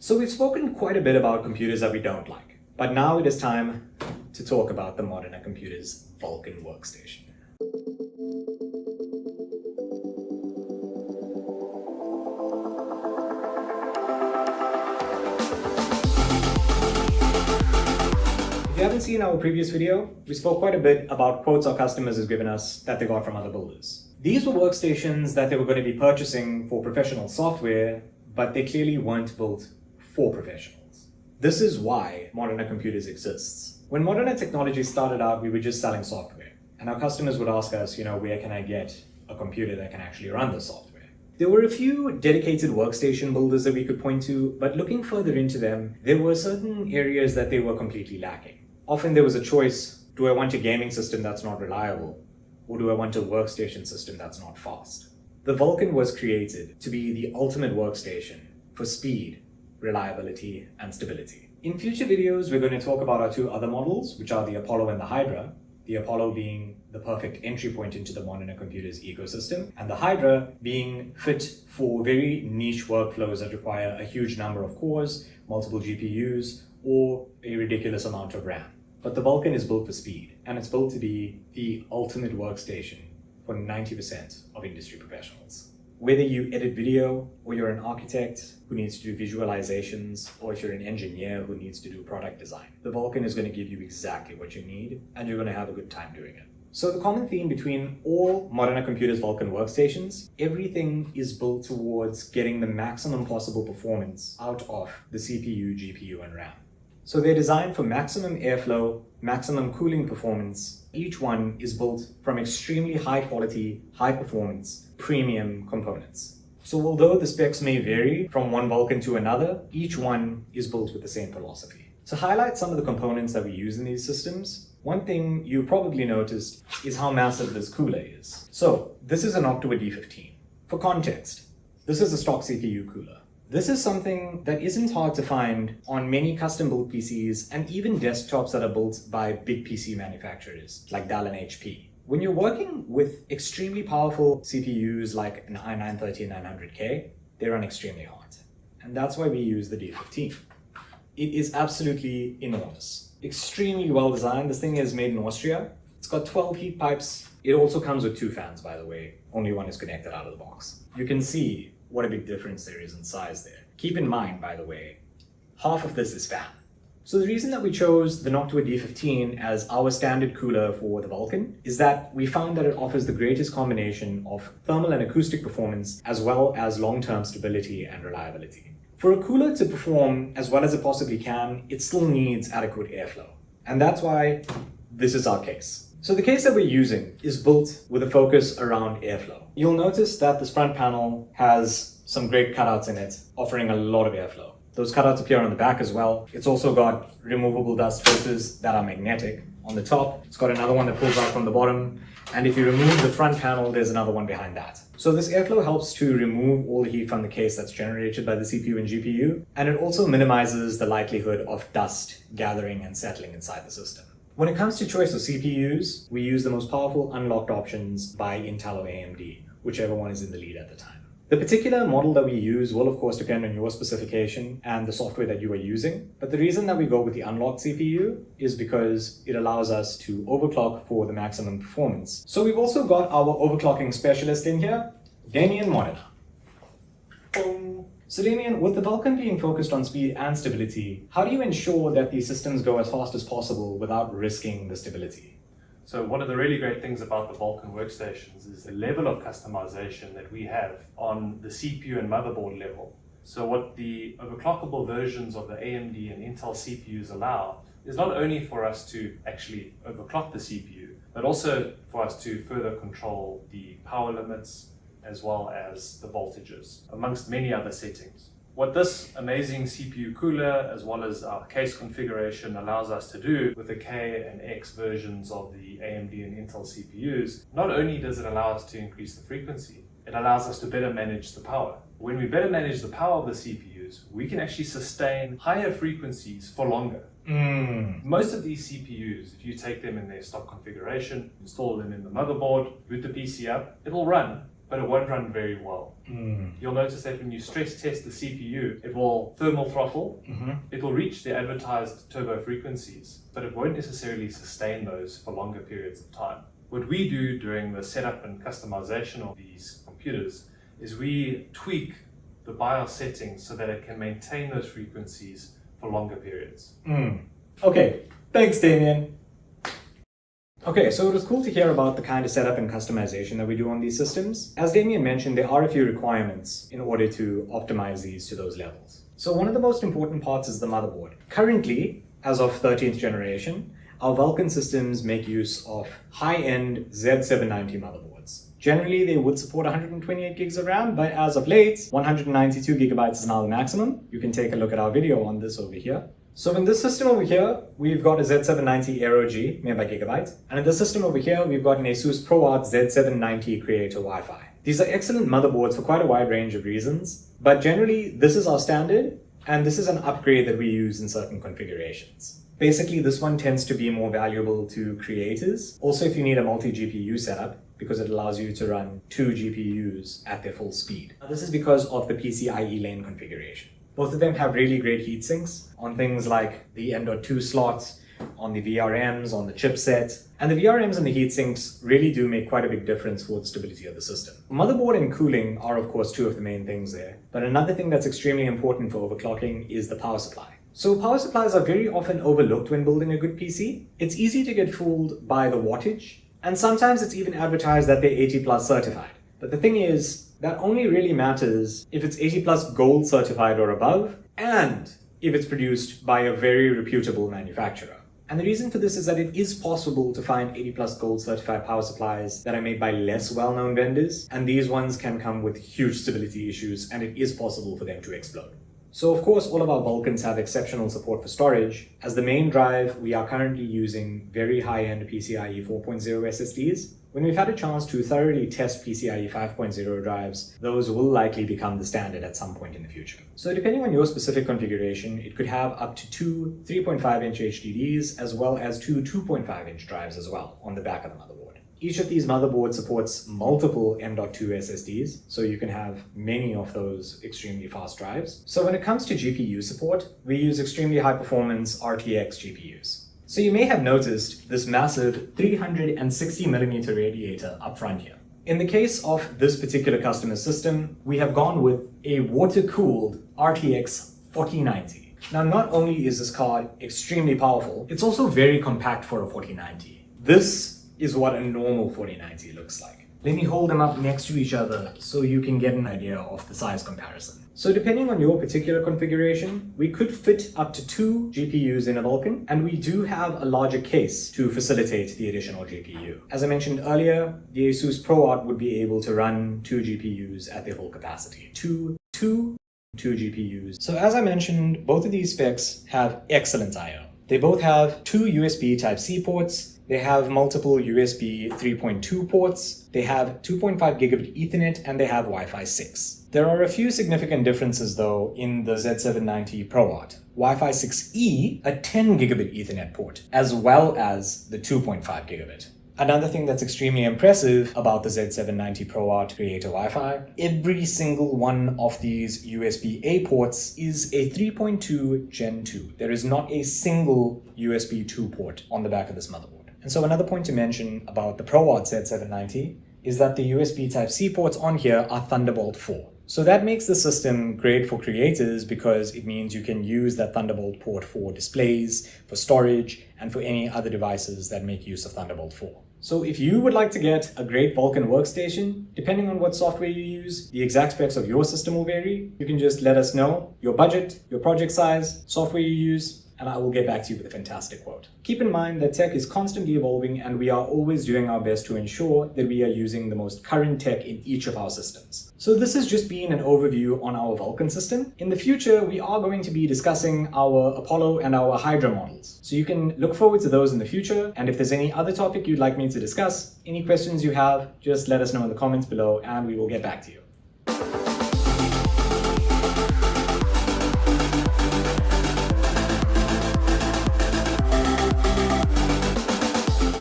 So we've spoken quite a bit about computers that we don't like, but now it is time to talk about the Modena computer's Vulcan workstation. If you haven't seen our previous video, we spoke quite a bit about quotes our customers have given us that they got from other builders. These were workstations that they were going to be purchasing for professional software, but they clearly weren't built for professionals. This is why Modena Computers exists. When Modena Technology started out, we were just selling software, and our customers would ask us, where can I get a computer that can actually run the software? There were a few dedicated workstation builders that we could point to, but looking further into them, there were certain areas that they were completely lacking. Often there was a choice: do I want a gaming system that's not reliable, or do I want a workstation system that's not fast? The Vulcan was created to be the ultimate workstation for speed, reliability, and stability. In future videos, we're going to talk about our two other models, which are the Apollo and the Hydra. The Apollo being the perfect entry point into the Modena Computers ecosystem, and the Hydra being fit for very niche workflows that require a huge number of cores, multiple GPUs, or a ridiculous amount of RAM. But the Vulcan is built for speed, and it's built to be the ultimate workstation for 90% of industry professionals. Whether you edit video, or you're an architect who needs to do visualizations, or if you're an engineer who needs to do product design, the Vulcan is going to give you exactly what you need, and you're going to have a good time doing it. So the common theme between all Modena Computers Vulcan workstations, everything is built towards getting the maximum possible performance out of the CPU, GPU, and RAM. So they're designed for maximum airflow, maximum cooling performance. Each one is built from extremely high quality, high performance, premium components. So although the specs may vary from one Vulcan to another, each one is built with the same philosophy. To highlight some of the components that we use in these systems, one thing you probably noticed is how massive this cooler is. So this is an October D15. For context, this is a stock CPU cooler. This is something that isn't hard to find on many custom-built PCs and even desktops that are built by big PC manufacturers like Dell and HP. When you're working with extremely powerful CPUs like an i9-13900K, they run extremely hot. And that's why we use the D15. It is absolutely enormous. Extremely well designed. This thing is made in Austria. It's got 12 heat pipes. It also comes with 2 fans, by the way. Only one is connected out of the box. You can see what a big difference there is in size there. Keep in mind, by the way, half of this is fan. So the reason that we chose the Noctua D15 as our standard cooler for the Vulcan is that we found that it offers the greatest combination of thermal and acoustic performance, as well as long-term stability and reliability. For a cooler to perform as well as it possibly can, it still needs adequate airflow. And that's why this is our case. So the case that we're using is built with a focus around airflow. You'll notice that this front panel has some great cutouts in it, offering a lot of airflow. Those cutouts appear on the back as well. It's also got removable dust filters that are magnetic. On the top, it's got another one that pulls out from the bottom. And if you remove the front panel, there's another one behind that. So this airflow helps to remove all the heat from the case that's generated by the CPU and GPU. And it also minimizes the likelihood of dust gathering and settling inside the system. When it comes to choice of CPUs, we use the most powerful unlocked options by Intel or AMD, whichever one is in the lead at the time. The particular model that we use will of course depend on your specification and the software that you are using, but the reason that we go with the unlocked CPU is because it allows us to overclock for the maximum performance. So we've also got our overclocking specialist in here, Damien Modena. Boom. So Damien, with the Vulcan being focused on speed and stability, how do you ensure that these systems go as fast as possible without risking the stability? So one of the really great things about the Vulcan workstations is the level of customization that we have on the CPU and motherboard level. So what the overclockable versions of the AMD and Intel CPUs allow is not only for us to actually overclock the CPU, but also for us to further control the power limits as well as the voltages, amongst many other settings. What this amazing CPU cooler, as well as our case configuration, allows us to do with the K and X versions of the AMD and Intel CPUs, not only does it allow us to increase the frequency, it allows us to better manage the power. When we better manage the power of the CPUs, we can actually sustain higher frequencies for longer. Most of these CPUs, if you take them in their stock configuration, install them in the motherboard, boot the PC up, it'll run but it won't run very well. You'll notice that when you stress test the CPU, it will thermal throttle, it will reach the advertised turbo frequencies, but it won't necessarily sustain those for longer periods of time. What we do during the setup and customization of these computers is we tweak the BIOS settings so that it can maintain those frequencies for longer periods. Okay, thanks Damien. Okay, so it was cool to hear about the kind of setup and customization that we do on these systems. As Damien mentioned, there are a few requirements in order to optimize these to those levels. So one of the most important parts is the motherboard. Currently, as of 13th generation, our Vulcan systems make use of high-end Z790 motherboards. Generally, they would support 128 gigs of RAM, but as of late, 192 gigabytes is now the maximum. You can take a look at our video on this over here. So in this system over here, we've got a Z790 Aero G made by Gigabyte. And in this system over here, we've got an ASUS ProArt Z790 Creator Wi-Fi. These are excellent motherboards for quite a wide range of reasons, but generally this is our standard, and this is an upgrade that we use in certain configurations. Basically, this one tends to be more valuable to creators. Also, if you need a multi-GPU setup, because it allows you to run 2 GPUs at their full speed. Now, this is because of the PCIe lane configuration. Both of them have really great heat sinks on things like the M.2 slots, on the VRMs, on the chipset. And the VRMs and the heat sinks really do make quite a big difference for the stability of the system. Motherboard and cooling are of course two of the main things there. But another thing that's extremely important for overclocking is the power supply. So power supplies are very often overlooked when building a good PC. It's easy to get fooled by the wattage, and sometimes it's even advertised that they're 80 plus certified. But the thing is, that only really matters if it's 80 plus gold certified or above, and if it's produced by a very reputable manufacturer. And the reason for this is that it is possible to find 80 plus gold certified power supplies that are made by less well-known vendors, and these ones can come with huge stability issues, and it is possible for them to explode. So of course, all of our Vulcans have exceptional support for storage. As the main drive, we are currently using very high-end PCIe 4.0 SSDs. When we've had a chance to thoroughly test PCIe 5.0 drives, those will likely become the standard at some point in the future. So depending on your specific configuration, it could have up to 2 3.5-inch HDDs, as well as 2 2.5-inch drives as well on the back of the motherboard. Each of these motherboards supports multiple M.2 SSDs, so you can have many of those extremely fast drives. So when it comes to GPU support, we use extremely high-performance RTX GPUs. So you may have noticed this massive 360mm radiator up front here. In the case of this particular customer system, we have gone with a water-cooled RTX 4090. Now, not only is this card extremely powerful, it's also very compact for a 4090. This is what a normal 4090 looks like. Let me hold them up next to each other so you can get an idea of the size comparison. So depending on your particular configuration, we could fit up to 2 GPUs in a Vulcan, and we do have a larger case to facilitate the additional GPU. As I mentioned earlier, the ASUS ProArt would be able to run 2 GPUs at their full capacity. Two GPUs. So as I mentioned, both of these specs have excellent I/O. They both have 2 USB Type-C ports. They have multiple USB 3.2 ports, they have 2.5 gigabit Ethernet, and they have Wi-Fi 6. There are a few significant differences though in the Z790 ProArt. Wi-Fi 6E, a 10 gigabit Ethernet port, as well as the 2.5 gigabit. Another thing that's extremely impressive about the Z790 ProArt Creator Wi-Fi, every single one of these USB-A ports is a 3.2 Gen 2. There is not a single USB 2 port on the back of this motherboard. And so another point to mention about the ProArt Z790 is that the USB Type-C ports on here are Thunderbolt 4. So that makes the system great for creators because it means you can use that Thunderbolt port for displays, for storage, and for any other devices that make use of Thunderbolt 4. So if you would like to get a great Vulcan workstation, depending on what software you use, the exact specs of your system will vary. You can just let us know your budget, your project size, software you use, and I will get back to you with a fantastic quote. Keep in mind that tech is constantly evolving, and we are always doing our best to ensure that we are using the most current tech in each of our systems. So this has just been an overview on our Vulcan system. In the future, we are going to be discussing our Apollo and our Hydra models. So you can look forward to those in the future. And if there's any other topic you'd like me to discuss, any questions you have, just let us know in the comments below and we will get back to you.